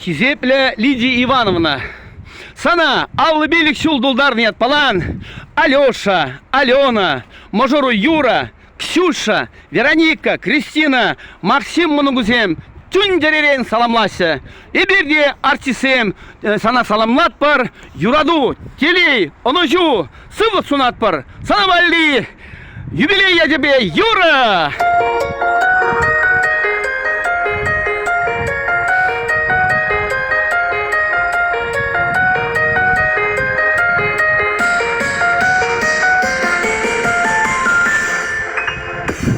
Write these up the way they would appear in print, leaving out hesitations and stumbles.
Кизепле Лидия Ивановна. Sana avlı birlik şuldulдар нет палан. Алеша, Алена, мажору Юра, Ксюша, Вероника, Кристина, Максим Мунугузем, Тюндеререн саламлашы. Эберде артисем сана саламлат бар. Юраду, Телей, Оножу, сывыт сунат бар. Sana валли. Юбилей я тебе, Юра!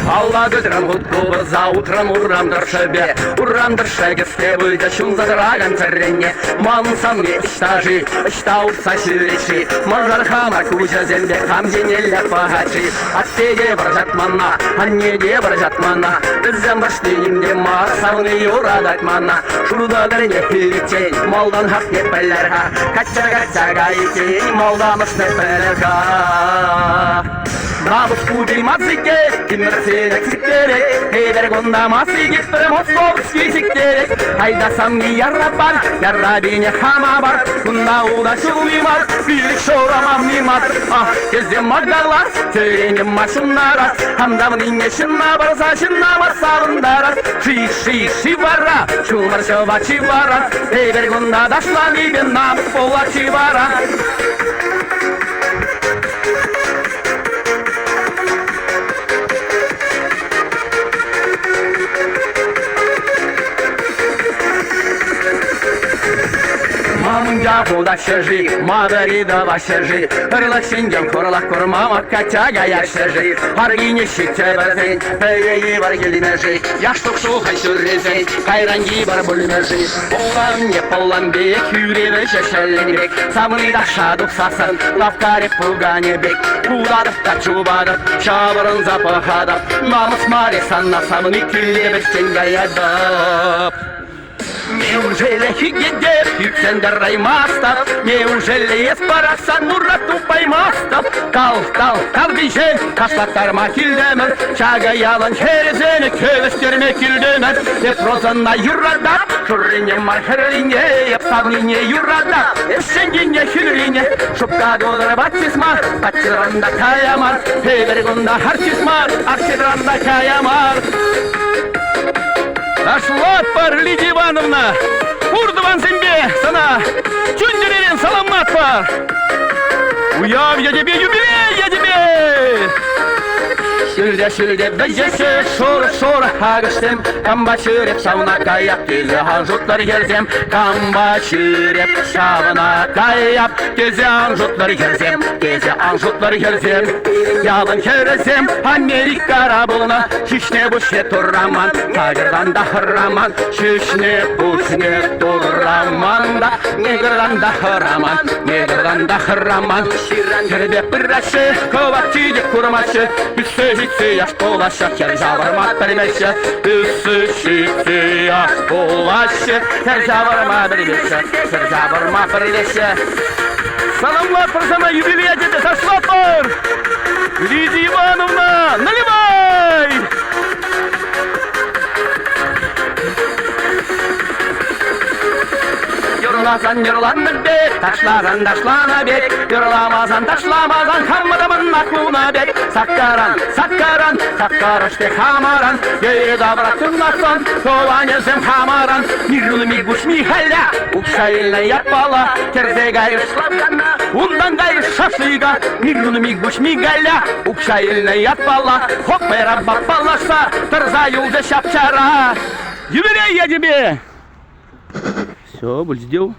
Алла гыдрам гудкова за утром урамдыр шебе, урамдыр шегесте выйдя шум задраган царенне. Мансам не иштажи, ишта урса ширеши, мажар хамар кужа земде хамзенелле пагачи. Аттеге баржатмана, аннеге баржатмана, бізден баштейінде масауны юрадат мана. Шурдадар не хиричей, малдан хақ непелерға, кача-качага икей, малдамыш непелерға. Намыс куди мазыке, киммерсенек сиктерек, Эйдер гонда масыгет, московский сиктерек. Айдасам не ярра бар, ярра бине хама бар, Кунда уда шулимар, билик шорамам нимар. Кезден магдалар, теренем машинара, Хамдамның ешінна барса, шынна масалындара. Ши бара, шулмар шова чивара, Эйдер гонда дашлами бен намыс пола чивара. Мамынга қолдашы жи, мадарида башы жи, Үрлікшінген қорлақ құрмама качага яшы жи. Аргине шекте бәрзен, пәйгейі бар келіне жи, Яштық шуқай сүррезен, қайранги бар бүліне жи. Олан не полан бек, юреві шешелен бек, Самыда шадық сасын, лавкарек пугане бек. Кудадып та чубадып, шабырын запахадып, Намыс маре санна самыны күлде бектен гаядып. Неужели хигедер, юксендер раймастав, Неужели еспараксан нуррату паймастав? Кал бишен, ташлаттарма килдемір, Чага ялан херезені көвестерме килдемір. Еп розанна юррадап, Шуррине мархерлине, еп савлине юррадап, Еп шенгене хюлрине, Шупка додыр батсисмар, Батчыранда каямар, Пейбергунда харчисмар, Арчидранда каямар. Ташлат бар, Лидия Ивановна! Урдыван зембе, сана! Чундеререн саламат бар! Уяв я тебе, юбилей я тебе! Шүлде бәжесі, шор ағыштым, Камба шүреп шауна қаяп, Кезі анжутлар керзем, Камба шүреп шауна қаяп, Кезі анжутлар керзем, Ялын керзем, Америка рабына, Шишне бұшне тұраман, Тағырдан да хыраман, Шишне бұшне тұраман да, Негірдан да хыраман, Кербеп бірашы, Коватчиде құрмашы, Үсі яш болашы, Кер жавырма бірмеші, Үсі яш болашы, Кер жавырма бірмеші. Саламлар пырсана юбилей деді, ташлап бар! Лидия Ивановна, наливай! Юрлан бек, ташлана бек, Юрламазан, хаммадамын аклуна бек. Саккараште хамаран, Ейре добратын нақтан, Кованезем хамаран, Мирну мигуш михаля, Укшайылна ятпала, Керзе гайыш славгана, Ундан гайыш шашлыга, Мирну мигуш мигаля, Укшайылна ятпала, Хокмай раббак паллашса, Тырза юлды шапчара. Юбилей я тебе! Все, будь сделал.